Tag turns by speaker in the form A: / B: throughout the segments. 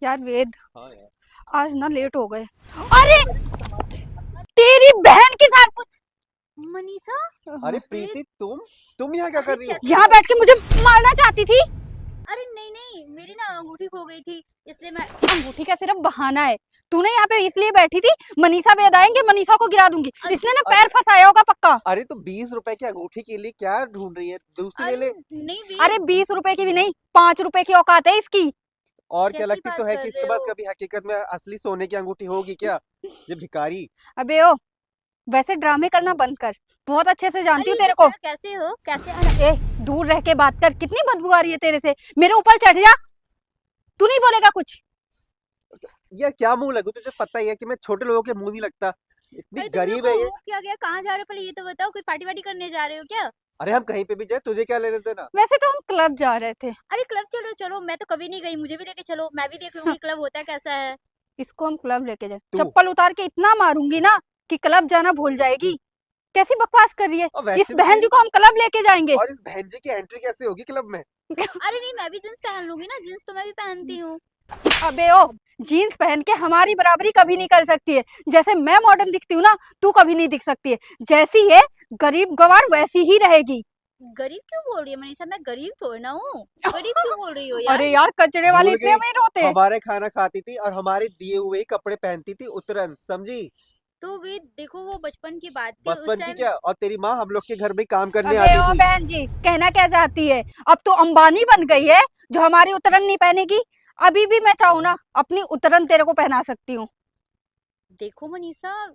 A: यार वेद,
B: हाँ यार।
A: आज ना लेट हो गए। अरे तेरी बहन के साथ कुछ।
C: मनीषा,
B: अरे
C: ये
B: प्रीति, तुम यहाँ क्या
C: अरे
B: कर रही हो?
C: कैसे
A: यहाँ
C: हो?
A: बैठ के मुझे मारना चाहती थी।
C: अरे नहीं नहीं, मेरी ना अंगूठी खो गई थी, इसलिए मैं
A: अंगूठी का सिर्फ बहाना है। तूने यहाँ पे इसलिए बैठी थी, मनीषा वेद आएंगे, मनीषा को गिरा दूंगी। इसने ना पैर फंसाया होगा पक्का।
B: अरे तो 20 रुपए की अंगूठी के लिए क्या ढूंढ रही है? दूसरी ले
C: अरे
B: ले।
C: नहीं
A: अरे
C: वीर,
A: 20 रुपए की भी नहीं, 5 रुपए की औकात है इसकी।
B: और क्या
C: कैसी
B: लगती
C: बात
B: तो है
C: कर
B: कि
C: रहे
B: इसके पास
C: हो?
B: कभी हकीकत में असली सोने की अंगूठी होगी क्या? ये भिखारी।
A: अबे ओ, वैसे ड्रामे करना बंद कर। बहुत अच्छे से जानती
C: अरे
A: हूँ
C: ये
A: तेरे
C: तो
A: को।
C: छोड़ो, कैसे हो? कैसे
A: ए, दूर रह के बात कर। कितनी बदबू आ रही है तेरे से। मेरे ऊपर चढ़ जा। तू नहीं बोलेगा कुछ।
B: ये क्या मुंह लगू? तुझे पता ही है कि मैं छोटे लोगों के मुंह नहीं लगता। इतनी
C: अरे तुम लोग
B: गरीब
C: को
B: है ये।
C: हो क्या गया? कहाँ जा रहे हो? पहले ये तो बताओ, कोई पार्टी वार्टी करने जा रहे हो क्या?
B: अरे हम कहीं पे भी जाए, तुझे क्या लेने देना?
A: वैसे तो हम क्लब जा रहे थे।
C: अरे क्लब चलो चलो, मैं तो कभी नहीं गई, मुझे भी लेके चलो, मैं भी देख लूंगी क्लब होता कैसा है।
A: इसको हम क्लब लेके जाए,
B: तू
A: चप्पल उतार के इतना मारूंगी ना कि क्लब जाना भूल जाएगी। कैसी बकवास कर रही है।
B: और
A: इस
B: वैसे भी
A: बहन जी को हम क्लब लेके जाएंगे।
B: और इस बहन जी की एंट्री कैसे होगी क्लब में?
C: अरे नहीं, मैं भी जींस पहन लूंगी ना, जींस तो मैं भी पहनती हूँ।
A: अबे ओ, जीन्स पहन के हमारी बराबरी कभी नहीं कर सकती है। जैसे मैं मॉडर्न दिखती हूँ ना, तू कभी नहीं दिख सकती है। जैसी है गरीब गवार वैसी ही रहेगी।
C: गरीब क्यों बोल रही है मनीषा? मैं गरीब थोड़ी ना हूँ, गरीब क्यों बोल रही हो यार?
A: अरे यार, कचरे वाले
B: भूल
A: इतने
B: गई?
A: अमीर होते हैं।
B: हमारे खाना खाती थी और हमारे दिए हुए ही कपड़े पहनती थी, उतरन समझी?
C: तो वे देखो, वो बचपन की बात थी, उस
B: बचपन की
C: टाइम।
B: क्या, और तेरी माँ हम लोग के घर में काम करने
A: अबे
B: आती
A: ओ
B: थी।
A: बहन जी, कहना क्या चाहती है? अब तो अंबानी बन गई है जो हमारी उतरन नहीं पहनेगी। अभी भी मैं चाहूँ ना, अपनी उतरन तेरे को पहना सकती हूँ।
C: देखो मनीषा,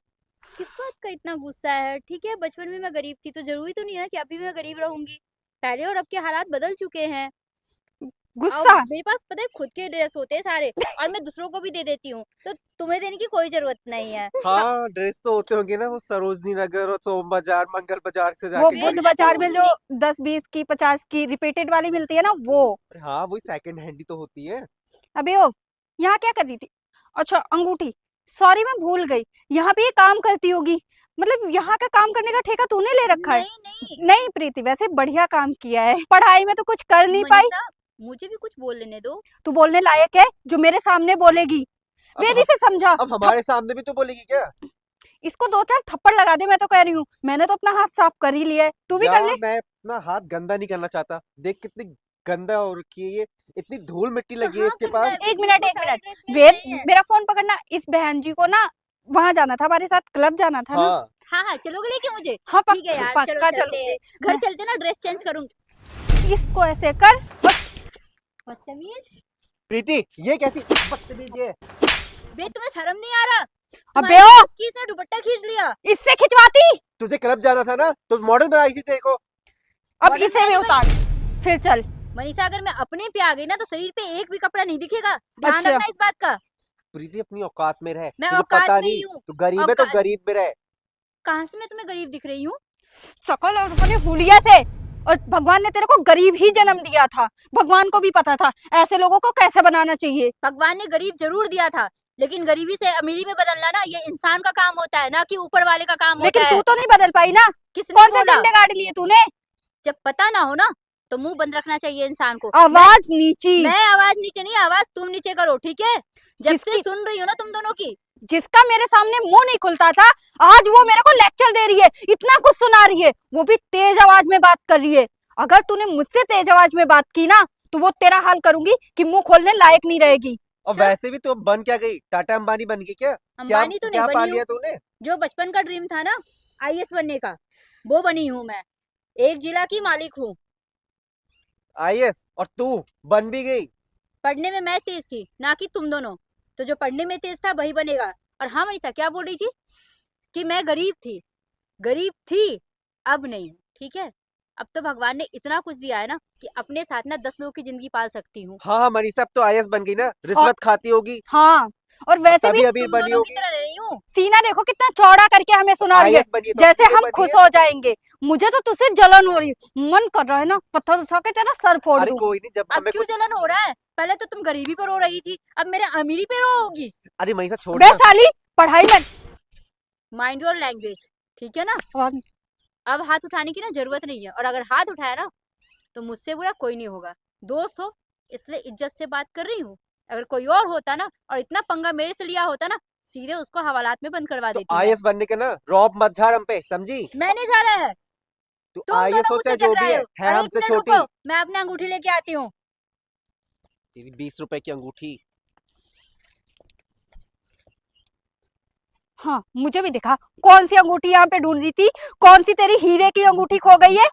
C: किस बात का इतना गुस्सा है? ठीक है, बचपन में मैं गरीब थी तो जरूरी तो नहीं है कि अभी भी मैं गरीब रहूंगी। पहले और अब के हालात बदल चुके हैं। और
A: गुस्सा?
C: मेरे पास पता है खुद के ड्रेस होते हैं सारे, और मैं दूसरों को भी दे देती हूँ, तो तुम्हें देने की कोई जरूरत नहीं है।
B: हाँ, ड्रेस तो होते होंगे ना, वो सरोजनी नगर और सोम बाजार, मंगल बाजार से
A: वो
B: जाके
C: वे
A: बुध
B: खरीद के।
C: ऐसा
A: बाजार में
C: कुछ
A: जो
C: नहीं।
A: 10 20 की 50 की रिपीटेड वाली मिलती है ना, वो।
B: अरे हाँ, वही सेकंड हैंड ही तो होती है।
A: अबे ओ, यहाँ क्या कर रही थी? अच्छा, अंगूठी। सॉरी, मैं भूल गई। यहाँ पे ये काम करती होगी। मतलब यहाँ का काम करने का ठेका तूने ले रखा है।
C: नहीं नहीं
A: नहीं प्रीति, वैसे बढ़िया काम किया है। पढ़ाई में तो कुछ कर नहीं पाई।
C: मनीषा, मुझे भी कुछ बोल लेने दो।
A: तू बोलने लायक है जो मेरे सामने बोलेगी?
B: अब
A: वेदी से समझा।
B: अब हमारे सामने भी तो बोलेगी क्या?
A: इसको 2 4 थप्पड़ लगा दे, मैं तो कह रही हूँ। मैंने तो अपना हाथ साफ कर ही लिया है, तू भी कर ले।
B: यार मैं अपना हाथ गंदा नहीं करना चाहता। देख कितनी गंदा हो रखी है ये, इतनी धूल मिट्टी लगी है
C: कहाँ
B: इसके
C: गंदा
B: पास।
C: है?
A: एक
C: देखो
A: मिनट,
C: वो
A: एक
C: सारे
A: मिनट।
C: ड्रेस मेरे
A: वेद,
C: नहीं है।
A: मेरा फोन पकड़ना। इस बहन जी को ना वहां जाना था, हमारे साथ क्लब जाना था ना।
B: हाँ।
C: हाँ हाँ, चलोगे लेके मुझे?
A: हाँ,
C: ठीक है यार, चलो
A: पक्का
C: चलते हैं।
A: चलूंगी
C: घर
A: मैं।
C: चलते ना, ड्रेस चेंज करूंगी।
A: इसको ऐसे कर।
C: बदतमीज।
B: प्रीति, ये कैसी बदतमीजी है?
C: बे, तुम्हें शर्म नहीं आ रहा?
A: अबे
C: तुम्हारी
A: ओ,
C: बस की इसने दुपट्टा खींच लिया।
A: इससे खिंचवाती।
B: तुझे क्लब जाना था ना, तो मॉडल बनाई थी तेरे को।
A: अब
C: मॉडल
A: इसे भी
C: बनाने
A: उतार, फिर चल।
C: मनीषा, अगर मैं अपने पे आ गई ना तो शरीर पे एक भी कपड़ा नहीं दिखेगा, ध्यान
A: अच्छा।
C: रखना इस बात का।
B: प्रीति अपनी औकात में रह,
C: मैं
B: तुझे
C: औकात
B: पता
C: में ही
B: नहीं,
C: हूँ।
B: तू गरीब है तो
C: औकात
B: गरीब में रह।
C: कहाँ से मैं तुम्हें गरीब दिख रही हूँ?
A: सकल और बने हुलिया से। और भगवान ने तेरे को गरीब ही जन्म दिया था। भगवान को भी पता था ऐसे लोगों को कैसे बनाना चाहिए।
C: भगवान ने गरीब जरूर दिया था, लेकिन गरीबी से अमीरी में बदलना ना, ये इंसान का काम होता है, ना कि ऊपर वाले का काम
A: लेकिन
C: होता
A: तू
C: है।
A: तो नहीं बदल पाई ना।
C: किसने
A: कौन से
C: बोला?
A: झंडे गाड़ लिए तूने?
C: जब पता ना हो ना, तो मुंह बंद रखना चाहिए इंसान को।
A: आवाज नीची।
C: मैं आवाज नीचे नहीं, आवाज तुम नीचे करो, ठीक है? जब से
A: जिसकी
C: सुन रही हो ना तुम दोनों की।
A: जिसका मेरे सामने मुंह नहीं खुलता था, आज वो मेरे को लेक्चर दे रही है, इतना कुछ सुना रही है, वो भी तेज आवाज में बात कर रही है। अगर तूने मुझसे तेज आवाज में बात की ना, तो वो तेरा हाल करूंगी कि मुंह खोलने लायक नहीं रहेगी।
B: और
C: अच्छा।
B: वैसे भी तू अब बन क्या गई? टाटा अंबानी बन गई क्या?
C: अंबानी तो नहीं
B: क्या पा
C: बनी
B: लिया
C: हूँ।
B: तूने?
C: जो बचपन का ड्रीम था ना, आईएएस बनने का, वो बनी हूँ मैं। एक जिला की मालिक हूँ।
B: आईएएस? और तू बन भी गई?
C: पढ़ने में मैं तेज थी, ना कि तुम दोनों। तो जो पढ़ने में तेज था वही बनेगा। और हाँ मनीषा, क्या बोल रही थी? कि मैं गरीब थी। गरीब थी, अब नहीं हूँ, ठीक है? अब तो भगवान ने इतना कुछ दिया है ना कि अपने साथ ना 10 लोगों की जिंदगी पाल सकती हूँ।
B: हाँ हाँ, मनीषा अब तो आईएएस बन गई ना, रिश्वत खाती होगी
A: हाँ, और वैसे भी
B: तभी अमीर
C: तुम
B: बनी
C: दोनों की
B: होगी।
C: तरह नहीं हूँ।
A: सीना देखो कितना चौड़ा करके हमें सुना रही है,
B: आईएएस बनी है तो
A: जैसे
B: सीधे
A: हम
B: बनी
A: खुश
B: है।
A: हो जाएंगे। मुझे तो तुझसे जलन हो रही है। मन कर रहा है ना, पत्थर उठा के तेरा सर फोड़
B: अरे
A: दूं।
B: कोई नहीं, जब
C: अब
B: हमें
C: क्यों
B: कुछ।
C: जलन हो रहा है? पहले तो तुम गरीबी पे रो रही थी, अब मेरे अमीरी पे रोओगी।
B: अरे मनीषा छोड़
A: बे
B: ना।
A: साली, पढ़ाई में।
C: माइंड योर लैंग्वेज, ठीक है ना?
A: और
C: अब हाथ उठाने की ना जरूरत नहीं है, और अगर हाथ उठाया ना, तो मुझसे बुरा कोई नहीं होगा। दोस्त हो इसलिए इज्जत से बात कर रही हूँ, अगर कोई और होता ना और इतना पंगा मेरे से लिया होता ना, सीधे उसको हवालात में बंद करवा
B: तो
C: देती मैं।
B: आईएएस बनने के ना रौब मत झाड़ हम पे, समझी?
C: मैंने झाड़ा है,
B: तू
C: तुम
B: आईएएस
C: दोनों
B: हो चाहे
C: मुझसे
B: जो भी
C: टकराए हो।
B: है
C: अरे एक
B: हमसे
C: मिनट
B: छोटी।
C: रुको, मैं अपनी अंगूठी लेके आती हूँ।
B: तेरी 20 रुपए की अंगूठी।
A: हाँ, मुझे भी दिखा कौन सी अंगूठी यहाँ पे ढूंढ रही थी, कौन सी तेरी हीरे की अंगूठी खो गई है।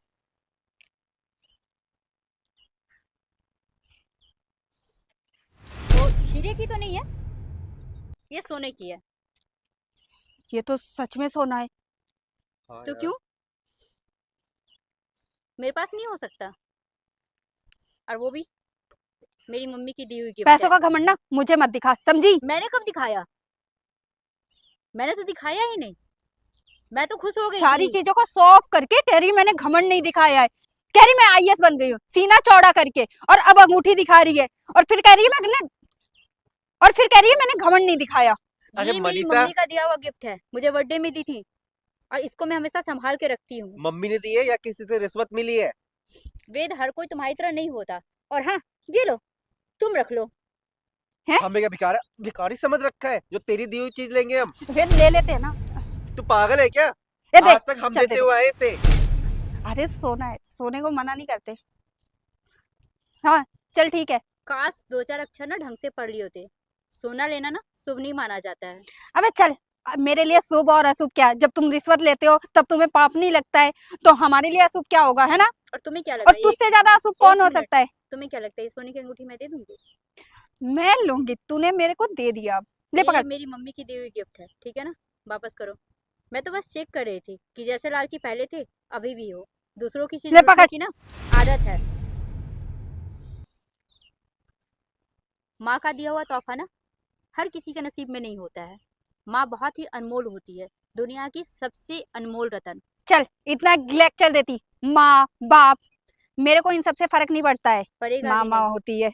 C: वो हीरे की तो नहीं है, ये सोने की है।
A: ये तो सच में सोना है।
B: हाँ
C: तो
B: यार।
C: क्यों, मेरे पास नहीं हो सकता? और वो भी मेरी मम्मी की दी हुई गिफ्ट
A: पैसों
C: है।
A: का घमंड ना मुझे मत दिखा, समझी?
C: मैंने कब दिखाया? मैंने तो दिखाया ही नहीं, मैं तो खुश हो गई
A: सारी
C: थी।
A: चीजों को शो ऑफ करके कह रही मैंने घमंड नहीं दिखाया है। कह रही मैं आईएएस बन गई हूँ सीना चौड़ा करके, और अब अंगूठी दिखा रही है, और फिर कह रही है मैंने और फिर कह रही है मैंने घमंड नहीं दिखाया।
B: अरे
C: ये मेरी
B: मनीषा,
C: मम्मी का दिया हुआ गिफ्ट है, मुझे बर्थडे में दी थी और इसको मैं हमेशा संभाल के रखती हूँ।
B: मम्मी ने दी है या किसी से रिश्वत मिली है?
C: वेद, हर कोई तुम्हारी तरह नहीं होता। और हाँ, ये लो, तुम रख लो।
B: हमें क्या भिखारी समझ रखा है जो तेरी दी हुई चीज लेंगे हम?
A: फिर ले लेते हैं ना।
B: तू पागल है क्या?
A: ये देख,
B: आज तक हम
A: चल
B: देते
A: दे
B: हुए आए इसे।
A: अरे सोना है, सोने को मना नहीं करते। हाँ चल ठीक है।
C: काश दो चार अक्षर ना ढंग से पढ़ लिए होते। सोना लेना ना शुभ नहीं माना जाता है।
A: अबे चल, मेरे लिए शुभ और अशुभ क्या है? जब तुम रिश्वत लेते हो तब तुम्हें पाप नहीं लगता है, तो हमारे लिए अशुभ क्या होगा, है ना?
C: और तुम्हें क्या
A: और
C: लगता है
A: तुझसे ज्यादा अशुभ कौन हो
C: मिनट,
A: सकता है?
C: तुम्हें क्या लगता है ये सोने की अंगूठी मैं दे दूंगी?
A: मैं लूंगी, तूने मेरे को दे दिया, अब ले
C: ये
A: पकड़।
C: मेरी मम्मी की दी हुई गिफ्ट है, ठीक है ना? वापस करो। मैं तो बस चेक कर रही थी कि जैसे लालची पहले थे अभी भी हो। दूसरों की चीज
A: ले
C: लूटने
A: पकड़।
C: की ना आदत है। माँ का दिया हुआ तोहफा ना हर किसी के नसीब में नहीं होता है। माँ बहुत ही अनमोल होती है, दुनिया की सबसे अनमोल रतन।
A: चल इतना लेक्चर देती, माँ बाप, मेरे को इन सबसे फर्क नहीं पड़ता है।
C: पड़ेगा
A: माँ
C: भी
A: माँ
C: नहीं,
A: होती है।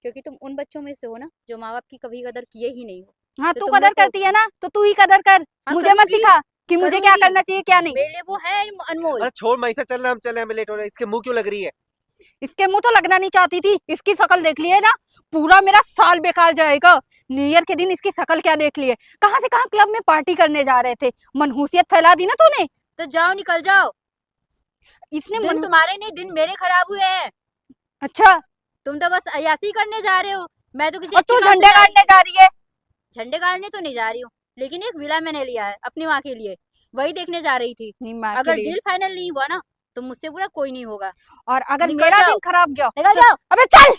C: क्योंकि तुम उन बच्चों में से हो ना जो माँ बाप की कभी कदर किए ही नहीं हो।
A: हाँ
C: तो
A: तू
C: तुम
A: कदर
C: लोग को
A: करती है ना, तो तू ही कदर कर।
C: हाँ
A: मुझे मत
C: करूंगी,
A: सिखा कि मुझे क्या
C: करूंगी।
A: करना चाहिए क्या नहीं।
C: मेरे लिए वो है अनमोल।
B: अरे छोड़ मनीषा, चल ना, हम चले, हमें लेट हो रहा है। इसके मुंह क्यों लग रही है?
A: इसके मुंह तो लगना नहीं चाहती थी, इसकी शक्ल देख लिए ना, पूरा मेरा साल बेकार जाएगा। न्यू ईयर के दिन इसकी शक्ल क्या देख लिए, कहाँ से कहाँ क्लब में पार्टी करने जा रहे थे, मनहूसियत फैला दी ना तूने।
C: तो जाओ, निकल जाओ।
A: इसने
C: दिन तुम्हारे नहीं, दिन मेरे खराब हुए हैं।
A: अच्छा,
C: तुम तो बस अय्यासी करने जा रहे हो। मैं तो किसी
A: और
C: अच्छी
A: तू
C: काम से
A: झंडे
C: जा रही
A: गाड़ने जा रही है।
C: हूँ। झंडे गाड़ने तो नहीं जा रही हूँ, लेकिन एक विला मैंने लिया है अपनी माँ के लिए, वही देखने जा रही थी।
A: नहीं माँ के
C: अगर
A: लिए।
C: डील फाइनल नहीं हुआ ना तो मुझसे बुरा कोई नहीं होगा।
A: और अगर
C: निकल
A: मेरा
C: जाओ,
A: दिन खराब गया
C: निकल
A: तो
C: जाओ।
A: अबे चल।